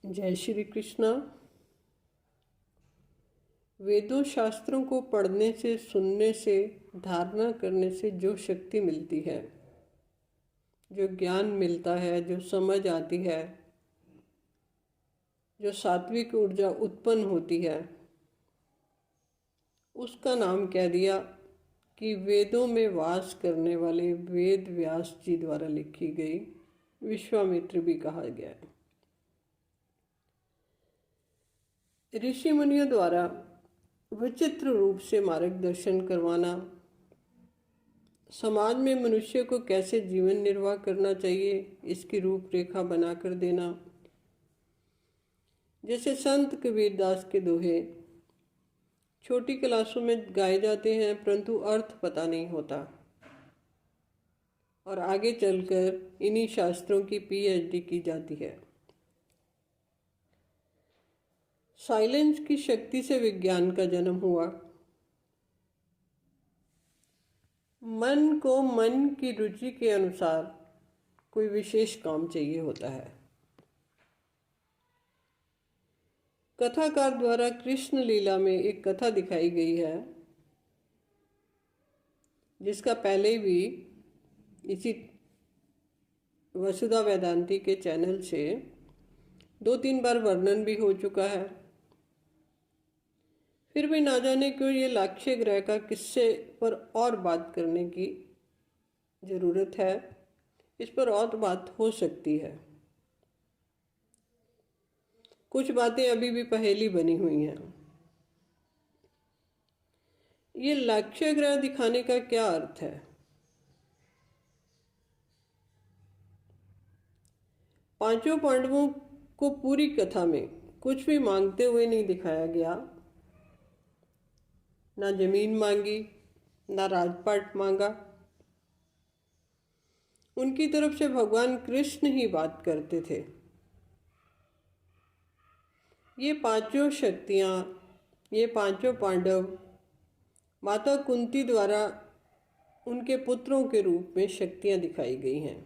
जय श्री कृष्णा। वेदों शास्त्रों को पढ़ने से, सुनने से, धारणा करने से जो शक्ति मिलती है, जो ज्ञान मिलता है, जो समझ आती है, जो सात्विक ऊर्जा उत्पन्न होती है, उसका नाम कह दिया कि वेदों में वास करने वाले वेद व्यास जी द्वारा लिखी गई विश्वामित्र भी कहा गया है। ऋषि मुनियों द्वारा विचित्र रूप से मार्गदर्शन करवाना, समाज में मनुष्य को कैसे जीवन निर्वाह करना चाहिए इसकी रूपरेखा बनाकर देना। जैसे संत कबीरदास के दोहे छोटी क्लासों में गाए जाते हैं परंतु अर्थ पता नहीं होता, और आगे चलकर इन्हीं शास्त्रों की पीएचडी की जाती है। साइलेंस की शक्ति से विज्ञान का जन्म हुआ। मन को मन की रुचि के अनुसार कोई विशेष काम चाहिए होता है। कथाकार द्वारा कृष्ण लीला में एक कथा दिखाई गई है, जिसका पहले भी इसी वसुधा वेदांती के चैनल से 2-3 बार वर्णन भी हो चुका है। फिर भी ना जाने क्यों ये लाक्ष्य ग्रह का किस्से पर और बात करने की जरूरत है। इस पर और बात हो सकती है। कुछ बातें अभी भी पहेली बनी हुई हैं। ये लाक्ष्य ग्रह दिखाने का क्या अर्थ है? पांचों पांडवों को पूरी कथा में कुछ भी मांगते हुए नहीं दिखाया गया। ना जमीन मांगी, ना राजपाट मांगा। उनकी तरफ से भगवान कृष्ण ही बात करते थे। ये पांचों शक्तियां, ये पांचों पांडव माता कुंती द्वारा उनके पुत्रों के रूप में शक्तियां दिखाई गई हैं,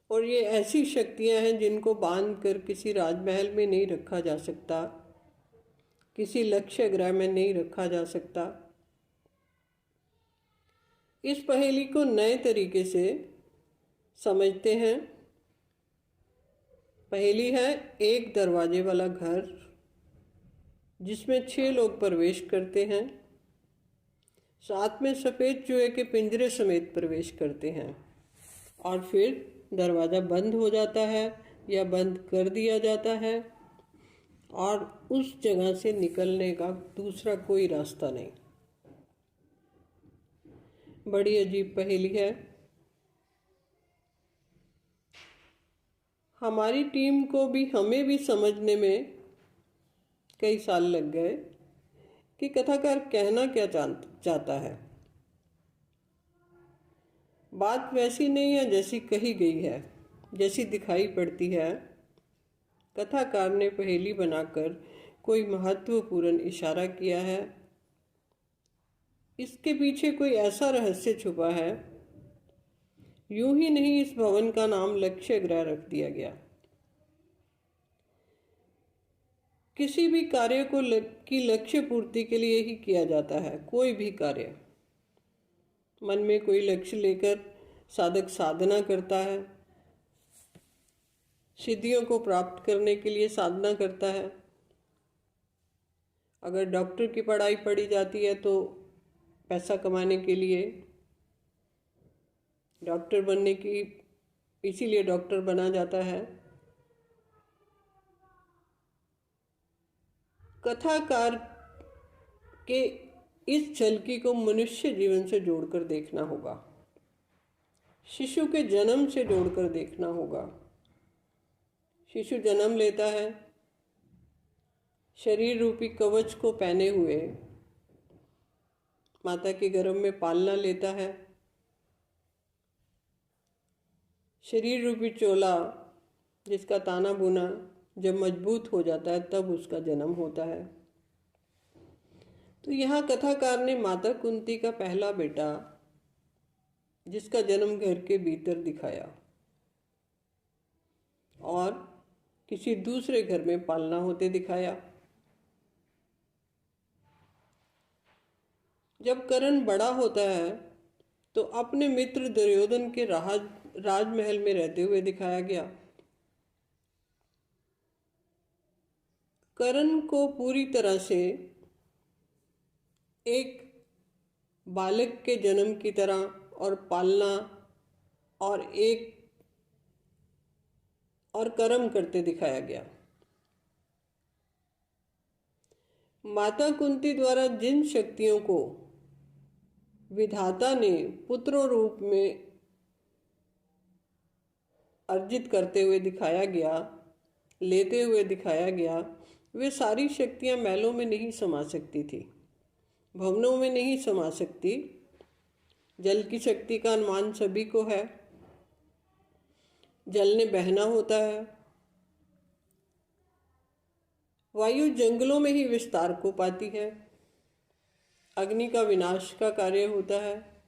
और ये ऐसी शक्तियां हैं जिनको बांध कर किसी राजमहल में नहीं रखा जा सकता, किसी लक्ष्य ग्रह में नहीं रखा जा सकता। इस पहेली को नए तरीके से समझते हैं। पहेली है एक दरवाजे वाला घर जिसमें 6 लोग प्रवेश करते हैं, साथ में सफ़ेद चूहे के पिंजरे समेत प्रवेश करते हैं, और फिर दरवाज़ा बंद हो जाता है या बंद कर दिया जाता है, और उस जगह से निकलने का दूसरा कोई रास्ता नहीं। बड़ी अजीब पहेली है। हमारी टीम को भी, हमें भी समझने में कई साल लग गए कि कथाकार कहना क्या चाहता है। बात वैसी नहीं है जैसी कही गई है, जैसी दिखाई पड़ती है। कथाकार ने पहेली बनाकर कोई महत्वपूर्ण इशारा किया है। इसके पीछे कोई ऐसा रहस्य छुपा है। यूं ही नहीं इस भवन का नाम लक्ष्य ग्रह रख दिया गया। किसी भी कार्य को की लक्ष्य पूर्ति के लिए ही किया जाता है। कोई भी कार्य, मन में कोई लक्ष्य लेकर साधक साधना करता है, सिद्धियों को प्राप्त करने के लिए साधना करता है। अगर डॉक्टर की पढ़ाई पढ़ी जाती है तो पैसा कमाने के लिए, डॉक्टर बनने की, इसीलिए डॉक्टर बना जाता है। कथाकार के इस झलकी को मनुष्य जीवन से जोड़कर देखना होगा, शिशु के जन्म से जोड़कर देखना होगा। शिशु जन्म लेता है, शरीर रूपी कवच को पहने हुए माता के गर्भ में पालना लेता है। शरीर रूपी चोला, जिसका ताना बुना जब मजबूत हो जाता है तब उसका जन्म होता है। तो यहाँ कथाकार ने माता कुंती का पहला बेटा, जिसका जन्म घर के भीतर दिखाया। और किसी दूसरे घर में पालना होते दिखाया। जब कर्ण बड़ा होता है तो अपने मित्र दुर्योधन के राजमहल में रहते हुए दिखाया गया। कर्ण को पूरी तरह से एक बालक के जन्म की तरह और पालना और कर्म करते दिखाया गया। माता कुंती द्वारा जिन शक्तियों को विधाता ने पुत्रों रूप में अर्जित करते हुए दिखाया गया, लेते हुए दिखाया गया, वे सारी शक्तियां महलों में नहीं समा सकती थी, भवनों में नहीं समा सकती। जल की शक्ति का अनुमान सभी को है। जल ने बहना होता है। वायु जंगलों में ही विस्तार को पाती है। अग्नि का विनाश का कार्य होता है।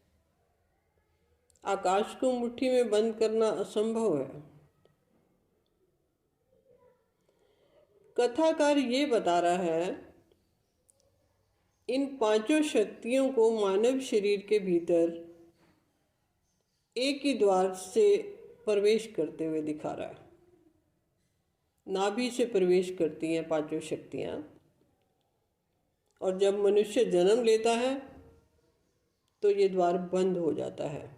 आकाश को मुट्ठी में बंद करना असंभव है। कथाकार ये बता रहा है इन पांचों शक्तियों को मानव शरीर के भीतर एक ही द्वार से प्रवेश करते हुए दिखा रहा है। नाभि से प्रवेश करती हैं पांचों शक्तियां, और जब मनुष्य जन्म लेता है तो ये द्वार बंद हो जाता है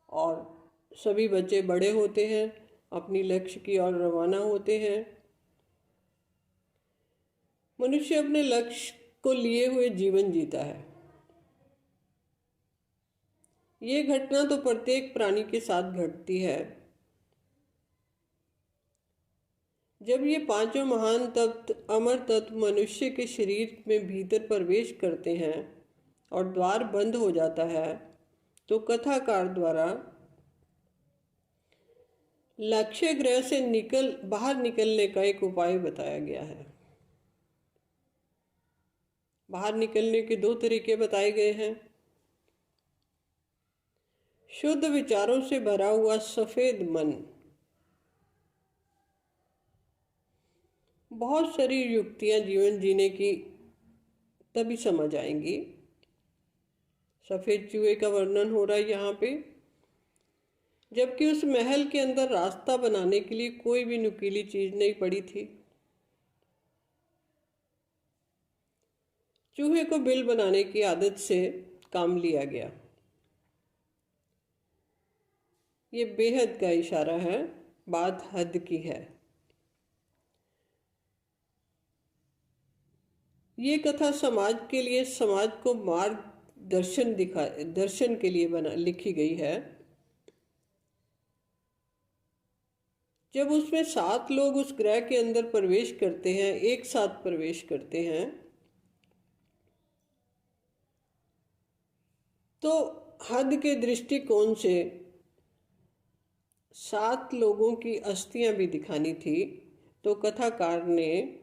और सभी बच्चे बड़े होते हैं, अपनी लक्ष्य की ओर रवाना होते हैं। मनुष्य अपने लक्ष्य को लिए हुए जीवन जीता है। ये घटना तो प्रत्येक प्राणी के साथ घटती है। जब ये पांचों महान तत्व, अमर तत्व मनुष्य के शरीर में भीतर प्रवेश करते हैं और द्वार बंद हो जाता है, तो कथाकार द्वारा लक्ष्य ग्रह से बाहर निकलने का एक उपाय बताया गया है। बाहर निकलने के दो तरीके बताए गए हैं। शुद्ध विचारों से भरा हुआ सफेद मन बहुत सारी युक्तियां जीवन जीने की तभी समझ आएंगी। सफेद चूहे का वर्णन हो रहा है यहाँ पे, जबकि उस महल के अंदर रास्ता बनाने के लिए कोई भी नुकीली चीज नहीं पड़ी थी। चूहे को बिल बनाने की आदत से काम लिया गया। ये बेहद का इशारा है, बात हद की है। ये कथा समाज के लिए, समाज को दर्शन के लिए लिखी गई है। जब उसमें 7 लोग उस ग्रह के अंदर प्रवेश करते हैं, एक साथ प्रवेश करते हैं, तो हद के दृष्टिकोण से 7 लोगों की अस्थियां भी दिखानी थी। तो कथाकार ने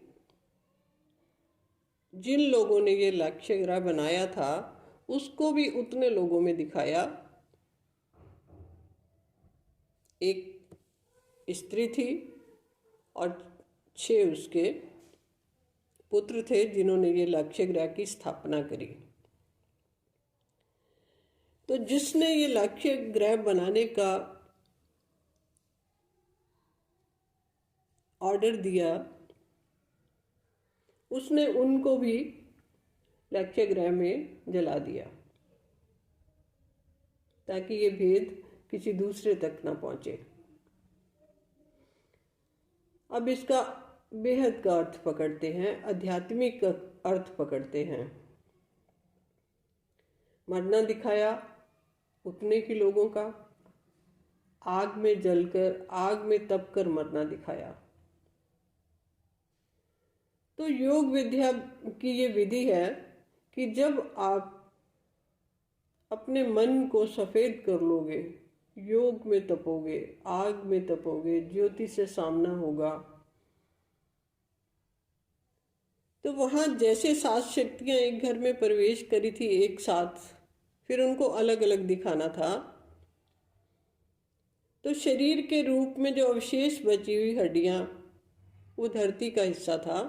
जिन लोगों ने ये लक्ष्य ग्रह बनाया था उसको भी उतने लोगों में दिखाया। एक स्त्री थी और 6 उसके पुत्र थे जिन्होंने ये लक्ष्य ग्रह की स्थापना करी। तो जिसने ये लक्ष्य ग्रह बनाने का ऑर्डर दिया, उसने उनको भी लक्ष्य ग्रह में जला दिया ताकि ये भेद किसी दूसरे तक ना पहुंचे। अब इसका बेहद का अर्थ पकड़ते हैं, आध्यात्मिक अर्थ पकड़ते हैं। मरना दिखाया उतने ही लोगों का, आग में जलकर, आग में तपकर मरना दिखाया। तो योग विद्या की ये विधि है कि जब आप अपने मन को सफेद कर लोगे, योग में तपोगे, आग में तपोगे, ज्योति से सामना होगा, तो वहां जैसे 7 शक्तियां एक घर में प्रवेश करी थी एक साथ, फिर उनको अलग अलग दिखाना था, तो शरीर के रूप में जो अवशेष बची हुई हड्डियां, वो धरती का हिस्सा था,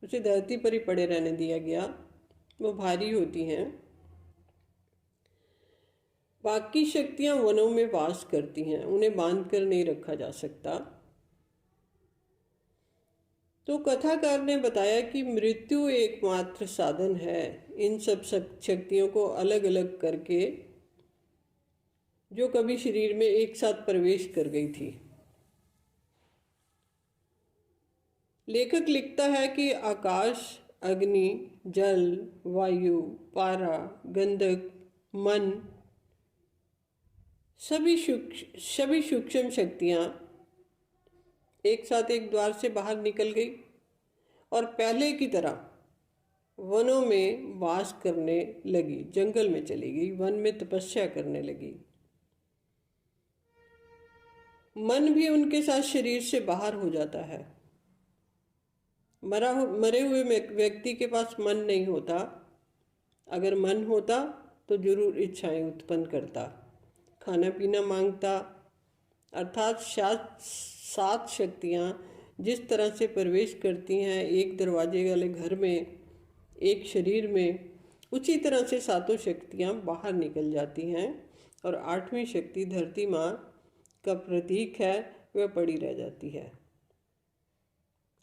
उसे धरती पर ही पड़े रहने दिया गया। वो भारी होती हैं। बाकी शक्तियां वनों में वास करती हैं, उन्हें बांध कर नहीं रखा जा सकता। तो कथाकार ने बताया कि मृत्यु एकमात्र साधन है इन सब शक्तियों को अलग अलग करके, जो कभी शरीर में एक साथ प्रवेश कर गई थी। लेखक लिखता है कि आकाश, अग्नि, जल, वायु, पारा, गंधक, मन, सभी सूक्ष्म शक्तियां एक साथ एक द्वार से बाहर निकल गई और पहले की तरह वनों में वास करने लगी, जंगल में चली गई, वन में तपस्या करने लगी। मन भी उनके साथ शरीर से बाहर हो जाता है। मरे हुए व्यक्ति के पास मन नहीं होता। अगर मन होता तो जरूर इच्छाएं उत्पन्न करता, खाना पीना मांगता। अर्थात सात शक्तियाँ जिस तरह से प्रवेश करती हैं एक दरवाजे वाले घर में, एक शरीर में, उसी तरह से सातों शक्तियाँ बाहर निकल जाती हैं और आठवीं शक्ति धरती माँ का प्रतीक है, वह पड़ी रह जाती है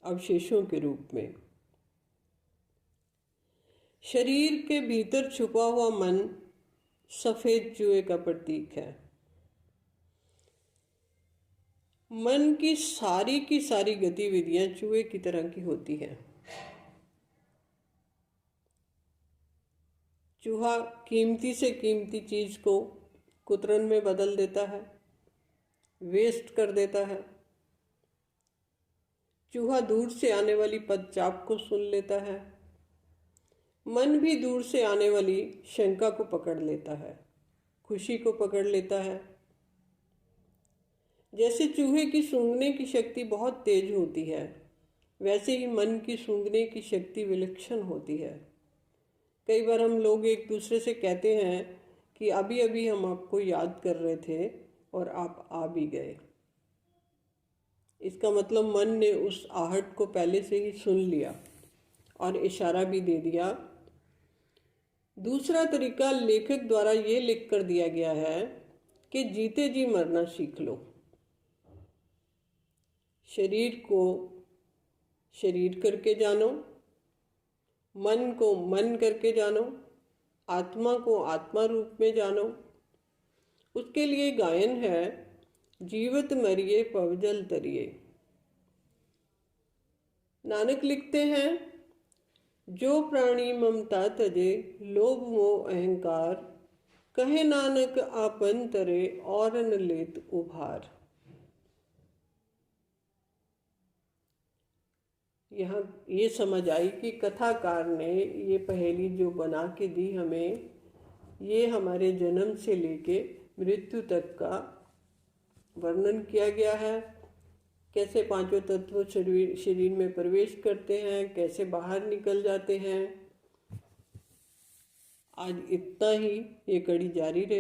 अवशेषों के रूप में। शरीर के भीतर छुपा हुआ मन सफेद चूहे का प्रतीक है। मन की सारी गतिविधियां चूहे की तरह की होती हैं। चूहा कीमती से कीमती चीज को कुतरन में बदल देता है, वेस्ट कर देता है। चूहा दूर से आने वाली पदचाप को सुन लेता है। मन भी दूर से आने वाली शंका को पकड़ लेता है, खुशी को पकड़ लेता है। जैसे चूहे की सूंघने की शक्ति बहुत तेज होती है, वैसे ही मन की सूंघने की शक्ति विलक्षण होती है। कई बार हम लोग एक दूसरे से कहते हैं कि अभी अभी हम आपको याद कर रहे थे और आप आ भी गए। इसका मतलब मन ने उस आहट को पहले से ही सुन लिया और इशारा भी दे दिया। दूसरा तरीका लेखक द्वारा ये लिख कर दिया गया है कि जीते जी मरना सीख लो। शरीर को शरीर करके जानो, मन को मन करके जानो, आत्मा को आत्मा रूप में जानो। उसके लिए गायन है, जीवत मरिए पवजल तरिए। नानक लिखते हैं, जो प्राणी ममता तजे, लोभ मोह अहंकार, कहे नानक आपन तरे और न लेत उभार। यहाँ ये समझ आई कि कथाकार ने ये पहेली जो बना के दी हमें, ये हमारे जन्म से लेके मृत्यु तक का वर्णन किया गया है। कैसे पांचों तत्व शरीर में प्रवेश करते हैं, कैसे बाहर निकल जाते हैं। आज इतना ही, ये कड़ी जारी रहे।